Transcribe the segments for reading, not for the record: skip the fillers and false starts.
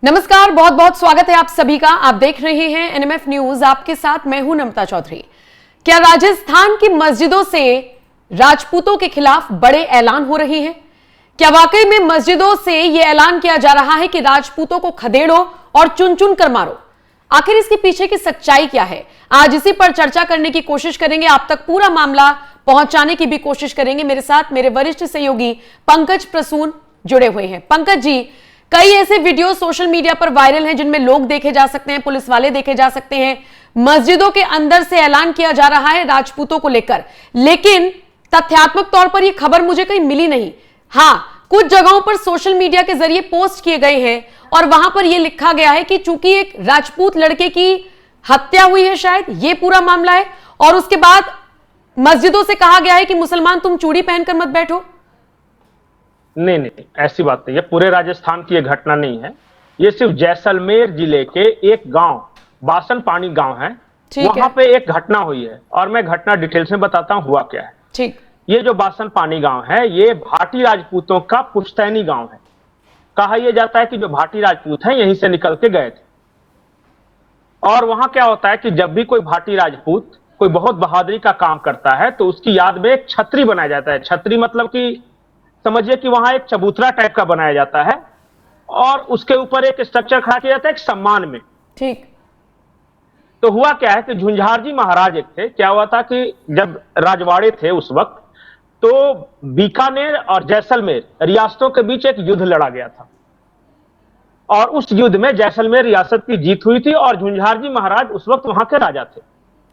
नमस्कार, बहुत बहुत स्वागत है आप सभी का। आप देख रहे हैं एनएमएफ न्यूज, आपके साथ मैं हूं नमता चौधरी। क्या राजस्थान की मस्जिदों से राजपूतों के खिलाफ बड़े ऐलान हो रहे हैं? क्या वाकई में मस्जिदों से यह ऐलान किया जा रहा है कि राजपूतों को खदेड़ो और चुन चुन कर मारो? आखिर इसके पीछे की सच्चाई क्या है? आज इसी पर चर्चा करने की कोशिश करेंगे, आप तक पूरा मामला पहुंचाने की भी कोशिश करेंगे। मेरे साथ मेरे वरिष्ठ सहयोगी पंकज प्रसून जुड़े हुए हैं। पंकज जी, कई ऐसे वीडियो सोशल मीडिया पर वायरल हैं जिनमें लोग देखे जा सकते हैं, पुलिस वाले देखे जा सकते हैं। मस्जिदों के अंदर से ऐलान किया जा रहा है राजपूतों को लेकर, लेकिन तथ्यात्मक तौर पर यह खबर मुझे कहीं मिली नहीं। हां, कुछ जगहों पर सोशल मीडिया के जरिए पोस्ट किए गए हैं और वहां पर यह लिखा गया है कि चूंकि एक राजपूत लड़के की हत्या हुई है, शायद यह पूरा मामला है, और उसके बाद मस्जिदों से कहा गया है कि मुसलमान तुम चूड़ी पहनकर मत बैठो। नहीं नहीं, ऐसी बात नहीं है। पूरे राजस्थान की यह घटना नहीं है, ये सिर्फ जैसलमेर जिले के एक गांव बासन पानी गांव है, वहां पे एक घटना हुई है और मैं घटना डिटेल्स में बताता हूं हुआ क्या है। ठीक। ये जो बासन पानी गांव है, ये भाटी राजपूतों का पुश्तैनी गांव है। कहा यह जाता है कि जो भाटी राजपूत हैं यहीं से निकल के गए थे। और वहां क्या होता है कि जब भी कोई भाटी राजपूत कोई बहुत बहादुरी का काम करता है तो उसकी याद में एक छतरी बनाया जाता है। छतरी मतलब कि समझिए कि वहां एक चबूतरा टाइप का बनाया जाता है और उसके ऊपर एक स्ट्रक्चर खड़ा किया जाता है एक सम्मान में। ठीक। तो हुआ क्या है कि झुंझारजी महाराज एक थे। क्या हुआ था कि जब राजवाड़े थे उस वक्त, तो बीकानेर और जैसलमेर रियासतों के बीच एक युद्ध लड़ा गया था और उस युद्ध में जैसलमेर रियासत की जीत हुई थी और झुंझारजी महाराज उस वक्त वहां के राजा थे।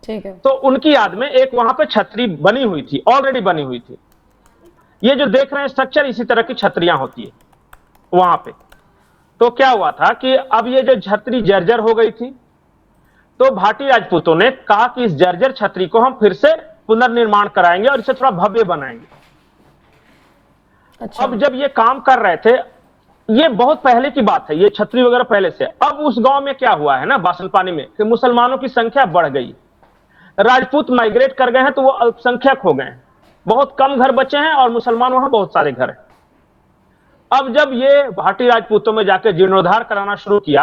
ठीक है। तो उनकी याद में एक वहां पे छतरी बनी हुई थी, ऑलरेडी बनी हुई थी। ये जो देख रहे हैं स्ट्रक्चर, इसी तरह की छतरियां होती है वहां पे। तो क्या हुआ था कि अब ये जो छतरी जर्जर हो गई थी, तो भाटी राजपूतों ने कहा कि इस जर्जर छतरी को हम फिर से पुनर्निर्माण कराएंगे और इसे थोड़ा भव्य बनाएंगे। अच्छा। अब जब ये काम कर रहे थे, ये बहुत पहले की बात है, ये छतरी वगैरह पहले से। अब उस गांव में क्या हुआ है ना बासनपानी में, कि मुसलमानों की संख्या बढ़ गई, राजपूत माइग्रेट कर गए हैं, तो वो अल्पसंख्यक हो गए हैं, बहुत कम घर बचे हैं और मुसलमान वहां बहुत सारे घर हैं। अब जब ये भाटी राजपूतों में जाकर जीर्णोद्धार कराना शुरू किया,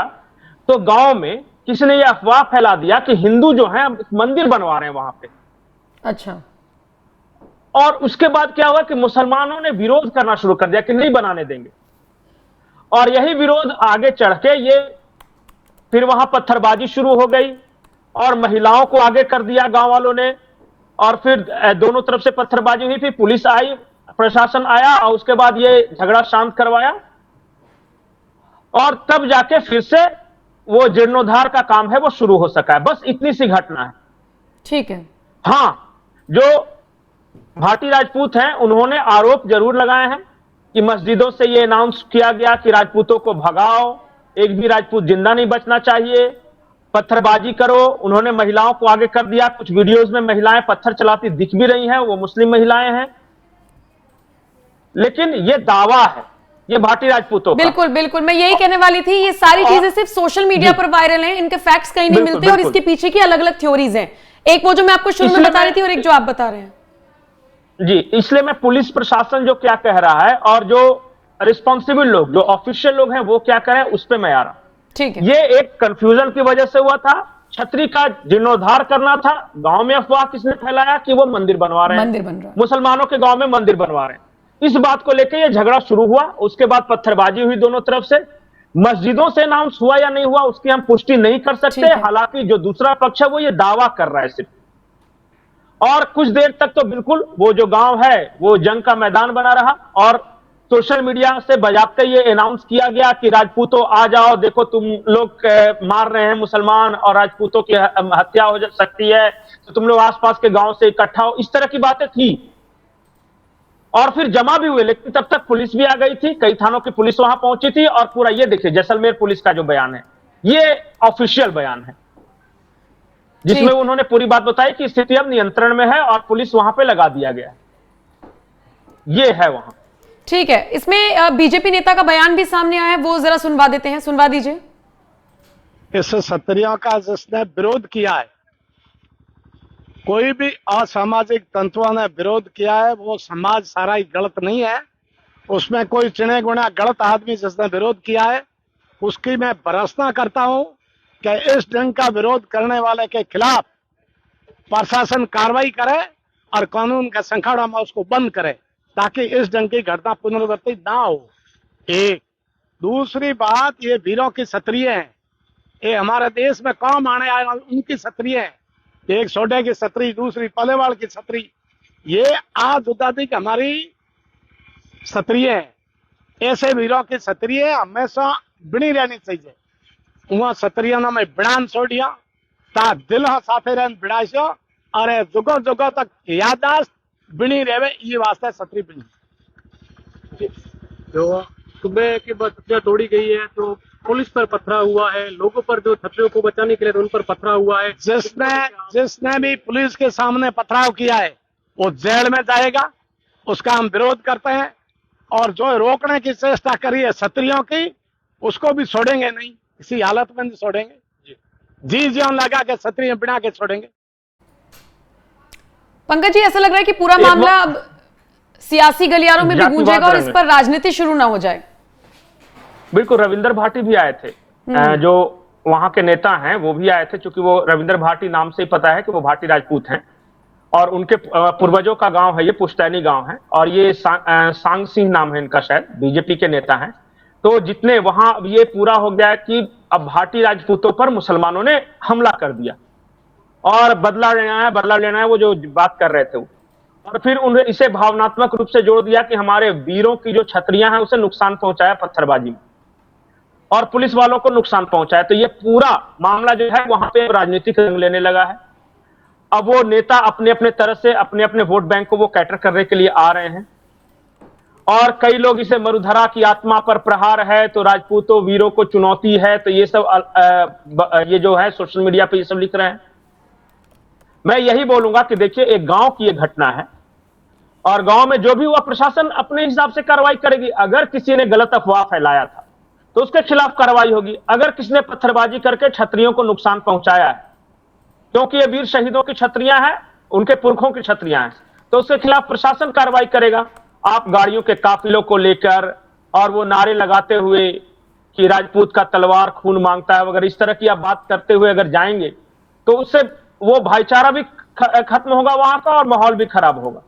तो गांव में किसी ने यह अफवाह फैला दिया कि हिंदू जो हैं मंदिर बनवा रहे हैं वहां पे। अच्छा। और उसके बाद क्या हुआ कि मुसलमानों ने विरोध करना शुरू कर दिया कि नहीं बनाने देंगे, और यही विरोध आगे चढ़ के ये फिर वहां पत्थरबाजी शुरू हो गई और महिलाओं को आगे कर दिया गांव वालों ने, और फिर दोनों तरफ से पत्थरबाजी हुई, फिर पुलिस आई, प्रशासन आया और उसके बाद ये झगड़ा शांत करवाया और तब जाके फिर से वो जीर्णोद्धार का काम है वो शुरू हो सका है। बस इतनी सी घटना है। ठीक है। हां, जो भाटी राजपूत हैं उन्होंने आरोप जरूर लगाए हैं कि मस्जिदों से ये अनाउंस किया गया कि राजपूतों को भगाओ, एक भी राजपूत जिंदा नहीं बचना चाहिए, पत्थरबाजी करो। उन्होंने महिलाओं को आगे कर दिया, कुछ वीडियोस में महिलाएं पत्थर चलाती दिख भी रही हैं, वो मुस्लिम महिलाएं हैं। लेकिन ये दावा है ये भाटी राजपूतों का। बिल्कुल बिल्कुल, मैं यही कहने वाली थी, ये सारी चीजें सिर्फ सोशल मीडिया पर वायरल हैं, इनके फैक्ट्स कहीं नहीं मिलते और इसके पीछे की अलग अलग थ्योरीज हैं। एक वो जो मैं आपको शुरू में बता रही थी और एक जो आप बता रहे हैं। जी, इसलिए मैं पुलिस प्रशासन जो क्या कह रहा है और जो रिस्पॉन्सिबल लोग, जो ऑफिशियल लोग हैं वो क्या कह रहे हैं, उस पर मैं आ रहा हूं। ठीक है। ये एक कंफ्यूजन की वजह से हुआ था, छतरी का जीर्णोद्धार करना था। गांव में अफवाह किसने फैलाया कि वो मंदिर बनवा रहे हैं, मंदिर बन रहा है, मुसलमानों के गांव में मंदिर बनवा रहे हैं। इस बात को लेकर ये झगड़ा शुरू हुआ, उसके बाद पत्थरबाजी हुई दोनों तरफ से। मस्जिदों से अनाउंस हुआ या नहीं हुआ उसकी हम पुष्टि नहीं कर सकते, हालांकि जो दूसरा पक्ष है वो ये दावा कर रहा है सिर्फ। और कुछ देर तक तो बिल्कुल वो जो गांव है वो जंग का मैदान बना रहा और सोशल मीडिया से बजाते ये अनाउंस किया गया कि राजपूतों आ जाओ, देखो तुम लोग मार रहे हैं मुसलमान और राजपूतों की हत्या हो सकती है, तो तुम लोग आसपास के गांव से इकट्ठा हो, इस तरह की बातें थी। और फिर जमा भी हुए, लेकिन तब तक पुलिस भी आ गई थी, कई थानों की पुलिस वहां पहुंची थी और पूरा ये देखिए जैसलमेर पुलिस का जो बयान है ये ऑफिशियल बयान है, जिसमें उन्होंने पूरी बात बताई कि स्थिति अब नियंत्रण में है और पुलिस वहां पे लगा दिया गया है। ये है वहां। ठीक है, इसमें बीजेपी नेता का बयान भी सामने आया है, वो जरा सुनवा देते हैं, सुनवा दीजिए। इस सत्रियों का जिसने विरोध किया है, कोई भी असामाजिक तंत्रों ने विरोध किया है, वो समाज सारा ही गलत नहीं है, उसमें कोई चिने गुना गलत आदमी जिसने विरोध किया है उसकी मैं भर्त्सना करता हूं कि इस ढंग का विरोध करने वाले के खिलाफ प्रशासन कार्रवाई करे और कानून का संखाड़ा में उसको बंद करे, ताकि इस ढंग की घटना पुनरावृत्ति ना हो। एक दूसरी बात, ये वीरों की क्षत्रिय हैं, ये हमारे देश में काम आने आए उनकी क्षत्रिय हैं। एक सोडे की क्षत्रिय, दूसरी पलेवाड़ की क्षत्रिय, ये आज उदादी हमारी क्षत्रिय है। ऐसे वीरों की क्षत्रिय हमेशा बनी रहनी चाहिए। वहां क्षत्रियों में बिड़ान छोड़िया ता दिल साथे रहन बिड़ाइसो और जुगो जुगो तक यादाश्त बनी रहे, ये वास्ते क्षत्रिय बनी। जो सुबह की बत्तियां तोड़ी गई है तो पुलिस पर पथरा हुआ है, लोगों पर जो छत्रियों को बचाने के लिए उन पर पथरा हुआ है। जिसने भी पुलिस के सामने पथराव किया है वो जेल में जाएगा, उसका हम विरोध करते हैं। और जो रोकने की चेष्टा करी है क्षत्रियों की, उसको भी छोड़ेंगे नहीं, किसी हालत में नहीं छोड़ेंगे। जी जान लगा के क्षत्रिय बिना के छोड़ेंगे। पंकज जी, ऐसा लग रहा है कि पूरा मामला अब सियासी गलियारों में भी गूंजेगा और इस पर राजनीति शुरू ना हो जाए। बिल्कुल, रविंदर भाटी भी आए थे, जो वहां के नेता हैं वो भी आए थे, क्योंकि वो रविंदर भाटी नाम से ही पता है कि वो भाटी राजपूत हैं और उनके पूर्वजों का गांव है ये, पुश्तैनी गांव है। और ये सांग सिंह नाम है इनका, शायद बीजेपी के नेता हैं। तो जितने वहां ये पूरा हो गया कि अब भाटी राजपूतों पर मुसलमानों ने हमला कर दिया और बदला लेना है, वो जो बात कर रहे थे वो। और फिर उन्हें इसे भावनात्मक रूप से जोड़ दिया कि हमारे वीरों की जो छतरियां हैं उसे नुकसान पहुंचाया पत्थरबाजी में और पुलिस वालों को नुकसान पहुंचाया। तो ये पूरा मामला जो है वहां पे राजनीतिक रंग लेने लगा है। अब वो नेता अपने अपने तरह से अपने अपने वोट बैंक को वो कैटर करने के लिए आ रहे हैं और कई लोग इसे मरुधरा की आत्मा पर प्रहार है, तो राजपूतों वीरों को चुनौती है, तो ये सब ये जो है सोशल मीडिया पे ये सब लिख रहे हैं। मैं यही बोलूंगा कि देखिए, एक गांव की ये घटना है और गांव में जो भी हुआ प्रशासन अपने हिसाब से कार्रवाई करेगी। अगर किसी ने गलत अफवाह फैलाया था तो उसके खिलाफ कार्रवाई होगी। अगर किसी ने पत्थरबाजी करके छतरियों को नुकसान पहुंचाया है, क्योंकि ये वीर शहीदों की छतरियां हैं, उनके पुरखों की छतरियां हैं, तो उसके खिलाफ प्रशासन कार्रवाई करेगा। आप गाड़ियों के काफिलों को लेकर और वो नारे लगाते हुए कि राजपूत का तलवार खून मांगता है वगैरह, इस तरह की आप बात करते हुए अगर जाएंगे तो उससे वो भाईचारा भी खत्म होगा वहां का और माहौल भी खराब होगा।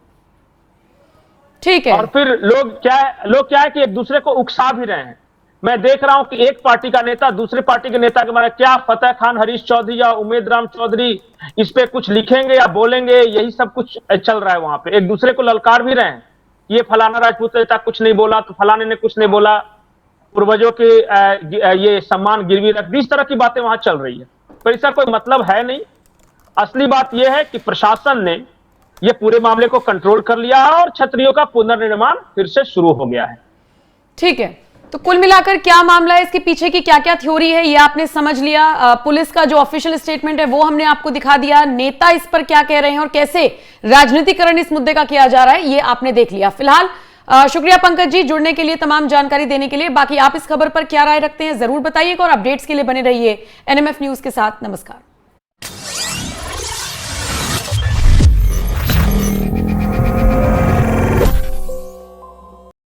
ठीक है। और फिर लोग क्या है कि एक दूसरे को उकसा भी रहे हैं। मैं देख रहा हूं कि एक पार्टी का नेता दूसरे पार्टी के नेता के बारे में क्या फतेह खान हरीश चौधरी या उमेद राम चौधरी इस पे कुछ लिखेंगे या बोलेंगे, यही सब कुछ चल रहा है वहां पे। एक दूसरे को ललकार भी रहे हैं, ये फलाना राजपूत नेता कुछ नहीं बोला तो फलाने ने कुछ नहीं बोला, पूर्वजों के ये सम्मान गिरवी रख दी, इस तरह की बातें वहां चल रही है। पर इसका कोई मतलब है नहीं। असली बात यह है कि प्रशासन ने यह पूरे मामले को कंट्रोल कर लिया है और छतरियों का पुनर्निर्माण फिर से शुरू हो गया है। ठीक है, तो कुल मिलाकर क्या मामला है, इसके पीछे की क्या क्या थ्योरी है, ये आपने समझ लिया। पुलिस का जो ऑफिशियल स्टेटमेंट है वो हमने आपको दिखा दिया। नेता इस पर क्या कह रहे हैं और कैसे राजनीतिकरण इस मुद्दे का किया जा रहा है, ये आपने देख लिया। फिलहाल शुक्रिया पंकज जी जुड़ने के लिए, तमाम जानकारी देने के लिए। बाकी आप इस खबर पर क्या राय रखते हैं जरूर बताइएगा और अपडेट्स के लिए बने रहिए एनएमएफ न्यूज के साथ। नमस्कार।